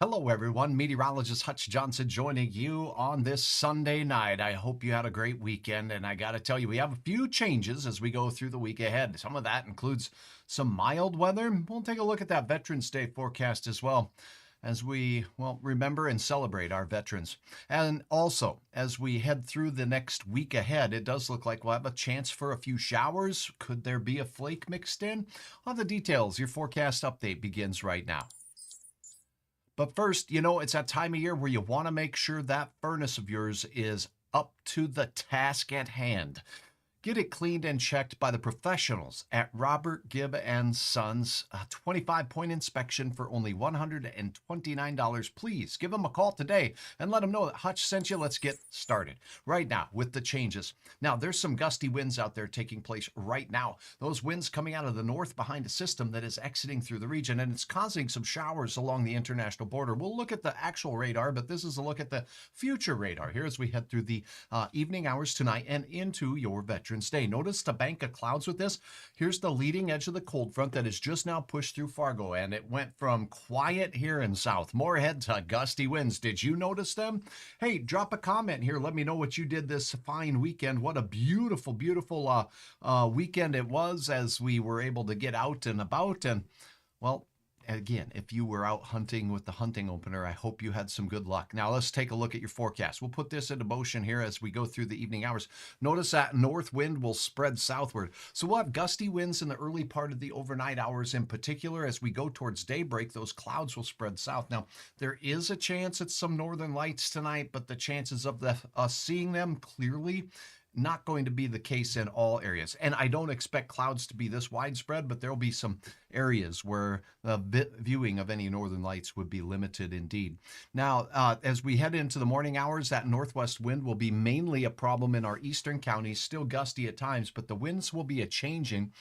Hello, everyone. Meteorologist Hutch Johnson joining you on this Sunday night. I hope you had a great weekend. And I got to tell you, we have a few changes as we go through the week ahead. Some of that includes some mild weather. We'll take a look at that Veterans Day forecast as well as we, remember and celebrate our veterans. And also, as we head through the next week ahead, it does look like we'll have a chance for a few showers. Could there be a flake mixed in? All the details, your forecast update begins right now. But first, it's that time of year where you want to make sure that furnace of yours is up to the task at hand. Get it cleaned and checked by the professionals at Robert Gibb and Sons. A 25-point inspection for only $129. Please give them a call today and let them know that Hutch sent you. Let's get started right now with the changes. Now, there's some gusty winds out there taking place right now. Those winds coming out of the north behind a system that is exiting through the region, and it's causing some showers along the international border. We'll look at the actual radar, but this is a look at the future radar here as we head through the evening hours tonight and into your Veterans Day. Notice the bank of clouds with this. Here's the leading edge of the cold front that has just now pushed through Fargo, and it went from quiet here in South Moorhead to gusty winds. Did you notice them? Hey, drop a comment here. Let me know what you did this fine weekend. What a beautiful, beautiful weekend it was as we were able to get out and about. And, well, again, if you were out hunting with the hunting opener, I hope you had some good luck. Now, let's take a look at your forecast. We'll put this into motion here as we go through the evening hours. Notice that north wind will spread southward. So we'll have gusty winds in the early part of the overnight hours in particular. As we go towards daybreak, those clouds will spread south. Now, there is a chance at some northern lights tonight, but the chances of us seeing them clearly not going to be the case in all areas. And I don't expect clouds to be this widespread, but there'll be some areas where the viewing of any northern lights would be limited indeed. Now, as we head into the morning hours, that northwest wind will be mainly a problem in our eastern counties, still gusty at times, but the winds will be a changing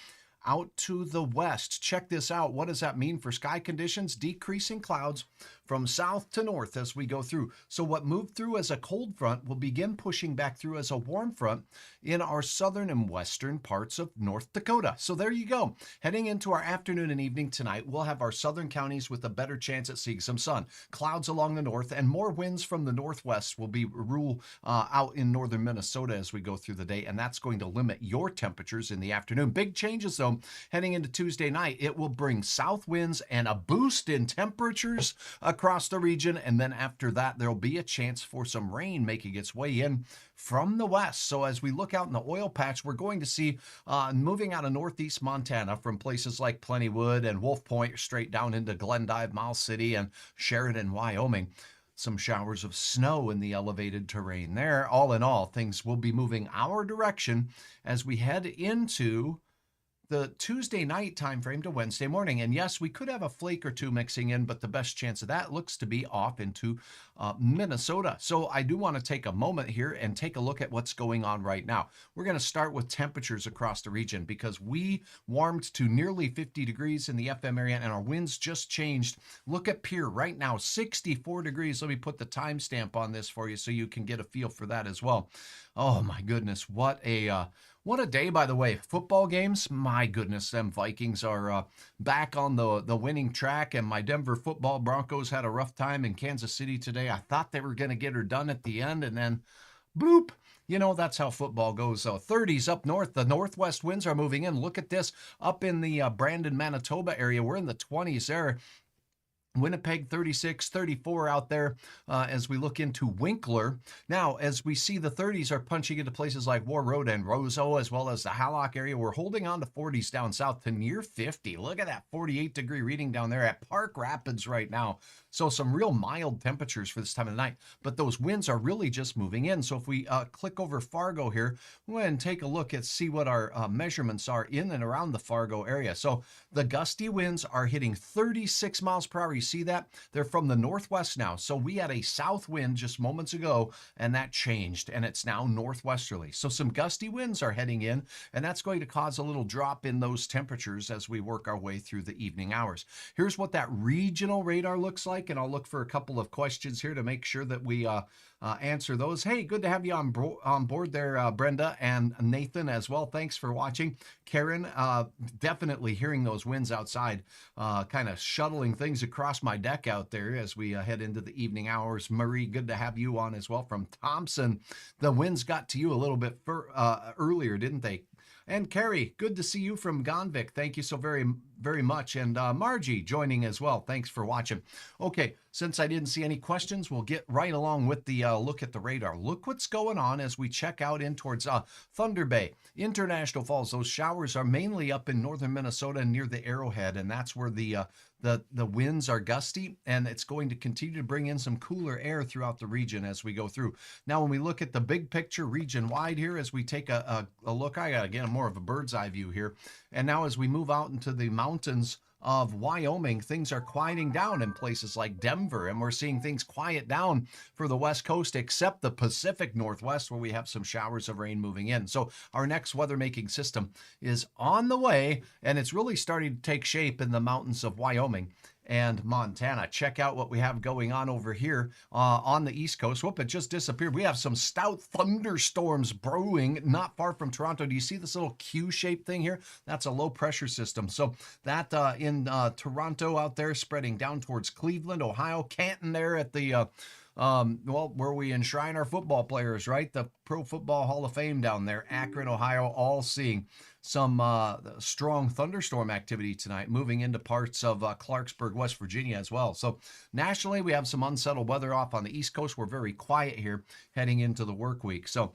out to the west. Check this out. What does that mean for sky conditions? Decreasing clouds from south to north as we go through. So what moved through as a cold front will begin pushing back through as a warm front in our southern and western parts of North Dakota. So there you go. Heading into our afternoon and evening tonight, we'll have our southern counties with a better chance at seeing some sun. Clouds along the north and more winds from the northwest will be rule out in northern Minnesota as we go through the day, and that's going to limit your temperatures in the afternoon. Big changes though. Heading into Tuesday night, it will bring south winds and a boost in temperatures across the region. And then after that, there'll be a chance for some rain making its way in from the west. So as we look out in the oil patch, we're going to see moving out of northeast Montana from places like Plentywood and Wolf Point straight down into Glendive, Miles City, and Sheridan, Wyoming. Some showers of snow in the elevated terrain there. All in all, things will be moving our direction as we head into the Tuesday night time frame to Wednesday morning. And yes, we could have a flake or two mixing in, but the best chance of that looks to be off into Minnesota. So I do want to take a moment here and take a look at what's going on right now. We're going to start with temperatures across the region because we warmed to nearly 50 degrees in the FM area and our winds just changed. Look at Pierre right now, 64 degrees. Let me put the timestamp on this for you so you can get a feel for that as well. Oh my goodness, what a day, by the way. Football games, my goodness, them Vikings are back on the winning track, and my Denver football Broncos had a rough time in Kansas City today. I thought they were going to get her done at the end, and then bloop. That's how football goes. 30s up north. The northwest winds are moving in. Look at this. Up in the Brandon, Manitoba area, we're in the 20s there. Winnipeg 36, 34 out there as we look into Winkler. Now, as we see the 30s are punching into places like War Road and Roseau, as well as the Hallock area, we're holding on to 40s down south to near 50. Look at that 48-degree reading down there at Park Rapids right now. So some real mild temperatures for this time of the night, but those winds are really just moving in. So if we click over Fargo here, we'll go ahead and take a look at see what our measurements are in and around the Fargo area. So the gusty winds are hitting 36 miles per hour. You see that? They're from the northwest now. So we had a south wind just moments ago, and that changed, and it's now northwesterly. So some gusty winds are heading in, and that's going to cause a little drop in those temperatures as we work our way through the evening hours. Here's what that regional radar looks like, and I'll look for a couple of questions here to make sure that we answer those. Hey, good to have you on board there, Brenda and Nathan as well. Thanks for watching. Karen, definitely hearing those winds outside, kind of shuttling things across my deck out there as we head into the evening hours. Marie, good to have you on as well from Thompson. The winds got to you a little bit earlier, didn't they? And Carrie, good to see you from Gonvik. Thank you so very, very much. And Margie joining as well. Thanks for watching. Okay, since I didn't see any questions, we'll get right along with the look at the radar. Look what's going on as we check out in towards Thunder Bay, International Falls. Those showers are mainly up in northern Minnesota near the Arrowhead, and that's where the winds are gusty, and it's going to continue to bring in some cooler air throughout the region as we go through. Now, when we look at the big picture region-wide here, as we take a look, I got to get more of a bird's eye view here. And now as we move out into the mountains of Wyoming, things are quieting down in places like Denver, and we're seeing things quiet down for the West Coast, except the Pacific Northwest, where we have some showers of rain moving in. So our next weather-making system is on the way, and it's really starting to take shape in the mountains of Wyoming and Montana. Check out what we have going on over here on the East Coast. Whoop, it just disappeared. We have some stout thunderstorms brewing not far from Toronto. Do you see this little Q-shaped thing here? That's a low pressure system. So that in Toronto out there, spreading down towards Cleveland, Ohio, Canton there at the well, where we enshrine our football players, right? The Pro Football Hall of Fame down there, Akron, Ohio, all seeing some strong thunderstorm activity tonight, moving into parts of Clarksburg, West Virginia as well. So nationally, we have some unsettled weather off on the East Coast. We're very quiet here heading into the work week. So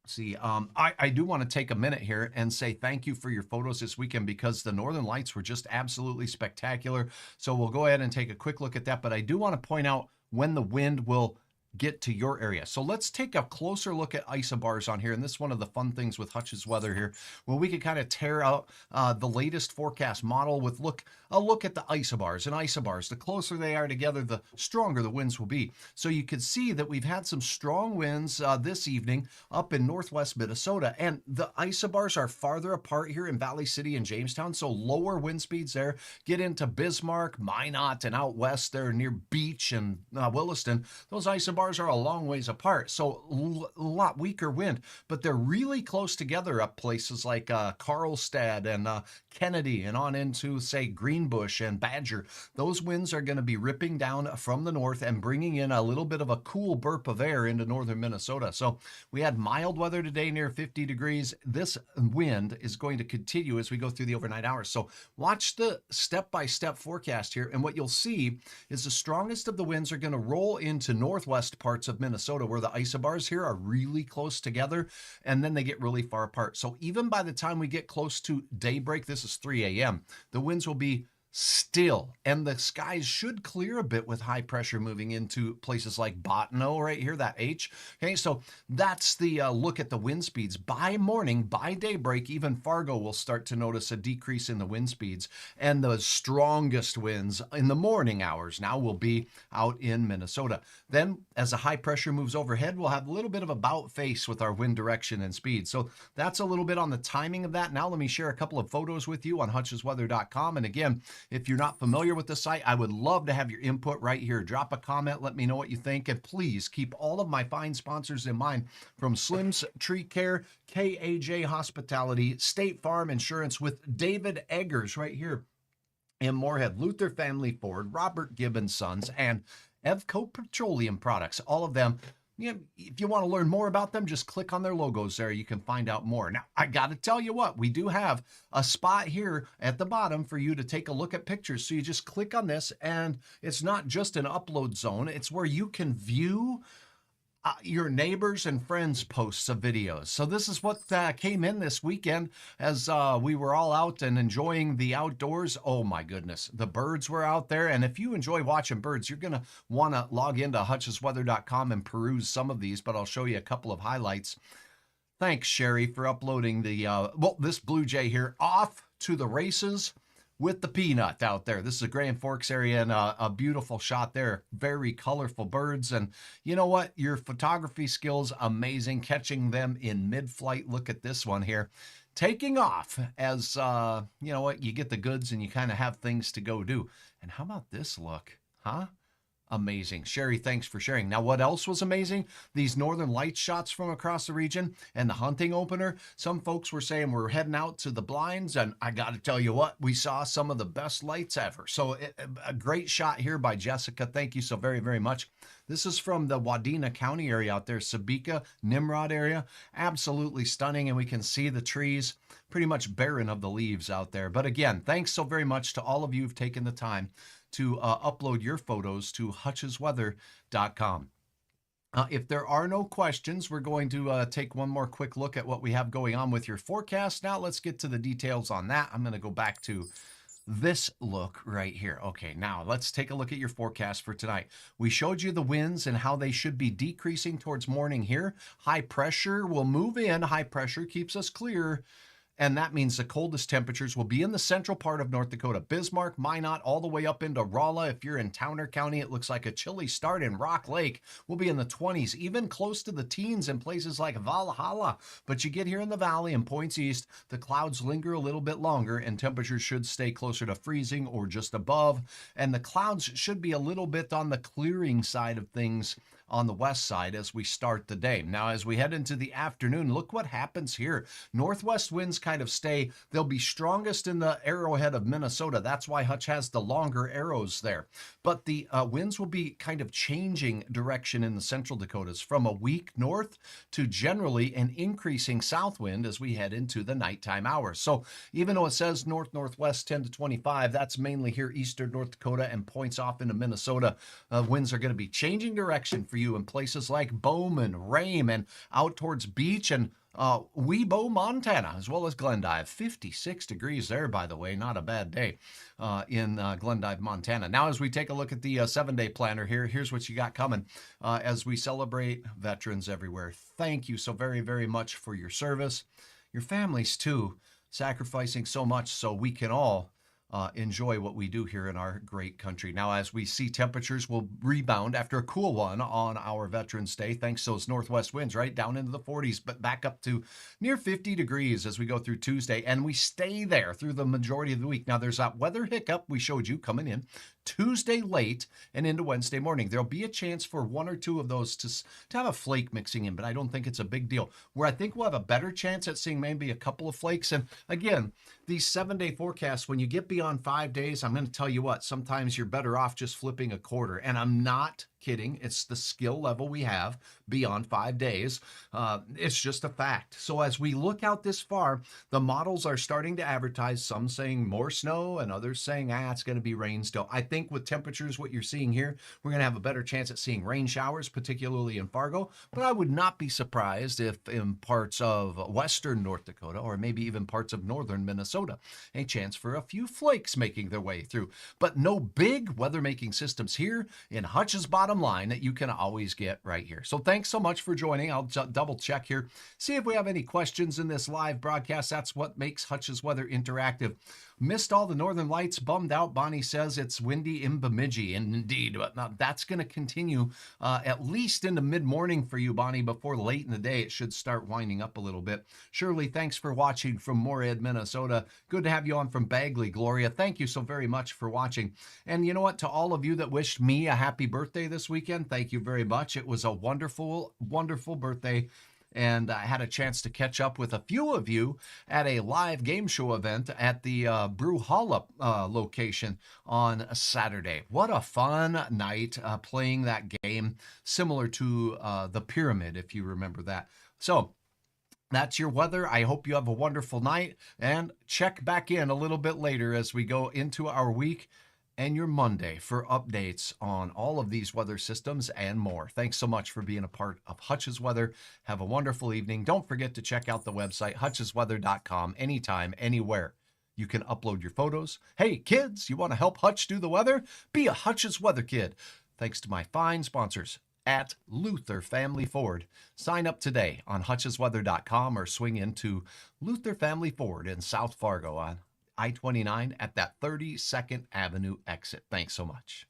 see, I do want to take a minute here and say thank you for your photos this weekend, because the Northern Lights were just absolutely spectacular. So we'll go ahead and take a quick look at that. But I do want to point out when the wind will get to your area. So let's take a closer look at isobars on here. And this is one of the fun things with Hutch's weather here, when we can kind of tear out the latest forecast model with a look at the isobars. And isobars, the closer they are together, the stronger the winds will be. So you can see that we've had some strong winds this evening up in northwest Minnesota. And the isobars are farther apart here in Valley City and Jamestown. So lower wind speeds there. Get into Bismarck, Minot, and out west there near Beach and Williston. Those isobars are a long ways apart, so a lot weaker wind, but they're really close together up places like Carlstad and Kennedy and on into, say, Greenbush and Badger. Those winds are going to be ripping down from the north and bringing in a little bit of a cool burp of air into northern Minnesota. So we had mild weather today near 50 degrees. This wind is going to continue as we go through the overnight hours. So watch the step-by-step forecast here, and what you'll see is the strongest of the winds are going to roll into northwest parts of Minnesota, where the isobars here are really close together, and then they get really far apart. So even by the time we get close to daybreak, this is 3 a.m., the winds will be still, and the skies should clear a bit with high pressure moving into places like Bottineau right here, that H. Okay, so that's the look at the wind speeds. By morning, by daybreak, even Fargo will start to notice a decrease in the wind speeds, and the strongest winds in the morning hours now will be out in Minnesota. Then as a high pressure moves overhead, we'll have a little bit of about face with our wind direction and speed. So that's a little bit on the timing of that. Now let me share a couple of photos with you on hutchesweather.com. And again, if you're not familiar with the site, I would love to have your input right here. Drop a comment, let me know what you think, and please keep all of my fine sponsors in mind, from Slim's Tree Care, KAJ Hospitality, State Farm Insurance with David Eggers right here in Moorhead, Luther Family Ford, Robert Gibbons Sons, and Evco Petroleum Products. All of them. If you want to learn more about them, just click on their logos there. You can find out more. Now, I got to tell you what, we do have a spot here at the bottom for you to take a look at pictures. So you just click on this, and it's not just an upload zone. It's where you can view your neighbors and friends' posts of videos. So this is what came in this weekend as we were all out and enjoying the outdoors. Oh my goodness, the birds were out there. And if you enjoy watching birds, you're going to want to log into hutchesweather.com and peruse some of these, but I'll show you a couple of highlights. Thanks, Sherry, for uploading the, this blue jay here off to the races with the peanut out there. This is a Grand Forks area, and a beautiful shot there. Very colorful birds. And you know what? Your photography skills, amazing. Catching them in mid-flight. Look at this one here. Taking off as, you know what? You get the goods and you kind of have things to go do. And how about this look? Huh? Amazing. Sherry, thanks for sharing. Now, what else was amazing? These northern light shots from across the region and the hunting opener. Some folks were saying we're heading out to the blinds, and I got to tell you what, we saw some of the best lights ever. So a great shot here by Jessica. Thank you so very, very much. This is from the Wadena County area out there, Sabika, Nimrod area. Absolutely stunning, and we can see the trees pretty much barren of the leaves out there. But again, thanks so very much to all of you who've taken the time to upload your photos to hutchesweather.com. If there are no questions, we're going to take one more quick look at what we have going on with your forecast. Now let's get to the details on that. I'm going to go back to this look right here. Okay, now let's take a look at your forecast for tonight. We showed you the winds and how they should be decreasing towards morning here. High pressure will move in. High pressure keeps us clear. And that means the coldest temperatures will be in the central part of North Dakota. Bismarck, Minot, all the way up into Rolla. If you're in Towner County, it looks like a chilly start in Rock Lake. We'll be in the 20s, even close to the teens in places like Valhalla. But you get here in the valley and points east, the clouds linger a little bit longer and temperatures should stay closer to freezing or just above. And the clouds should be a little bit on the clearing side of things on the west side as we start the day. Now, as we head into the afternoon, look what happens here. Northwest winds kind of stay. They'll be strongest in the arrowhead of Minnesota. That's why Hutch has the longer arrows there. But the winds will be kind of changing direction in the central Dakotas from a weak north to generally an increasing south wind as we head into the nighttime hours. So even though it says north-northwest 10 to 25, that's mainly here eastern North Dakota and points off into Minnesota. Winds are going to be changing direction for you in places like Bowman, Rame, and out towards Beach and Webo, Montana, as well as Glendive. 56 degrees there, by the way. Not a bad day in Glendive, Montana. Now, as we take a look at the 7-day planner here, here's what you got coming as we celebrate veterans everywhere. Thank you so very, very much for your service. Your families, too, sacrificing so much so we can all enjoy what we do here in our great country. Now, as we see temperatures will rebound after a cool one on our Veterans Day, thanks to those northwest winds, right down into the 40s, but back up to near 50 degrees as we go through Tuesday, and we stay there through the majority of the week. Now, there's that weather hiccup we showed you coming in Tuesday late and into Wednesday morning. There'll be a chance for one or two of those to have a flake mixing in, but I don't think it's a big deal. Where I think we'll have a better chance at seeing maybe a couple of flakes. And again, these 7-day forecasts, when you get beyond 5 days, I'm going to tell you what, sometimes you're better off just flipping a quarter. And I'm not kidding. It's the skill level we have beyond 5 days. It's just a fact. So as we look out this far, the models are starting to advertise, some saying more snow and others saying, it's going to be rain still. I think with temperatures, what you're seeing here, we're going to have a better chance at seeing rain showers, particularly in Fargo. But I would not be surprised if in parts of western North Dakota or maybe even parts of northern Minnesota, a chance for a few flakes making their way through. But no big weather-making systems here in Hutch's bottom line that you can always get right here. So thanks so much for joining. I'll double check here, see if we have any questions in this live broadcast. That's what makes Hutch's Weather interactive. Missed all the northern lights, bummed out. Bonnie says it's windy in Bemidji, and indeed, now that's going to continue at least into mid-morning for you, Bonnie. Before late in the day, it should start winding up a little bit. Shirley, thanks for watching from Moorhead, Minnesota. Good to have you on from Bagley. Gloria, thank you so very much for watching. And you know what? To all of you that wished me a happy birthday this weekend, thank you very much. It was a wonderful, wonderful birthday. And I had a chance to catch up with a few of you at a live game show event at the Brewhalla location on Saturday. What a fun night playing that game, similar to the Pyramid, if you remember that. So that's your weather. I hope you have a wonderful night, and check back in a little bit later as we go into our week and your Monday for updates on all of these weather systems and more. Thanks so much for being a part of Hutch's Weather. Have a wonderful evening. Don't forget to check out the website, hutchesweather.com, anytime, anywhere. You can upload your photos. Hey, kids, you want to help Hutch do the weather? Be a Hutch's Weather kid. Thanks to my fine sponsors at Luther Family Ford. Sign up today on hutchesweather.com or swing into Luther Family Ford in South Fargo on I-29 at that 32nd Avenue exit. Thanks so much.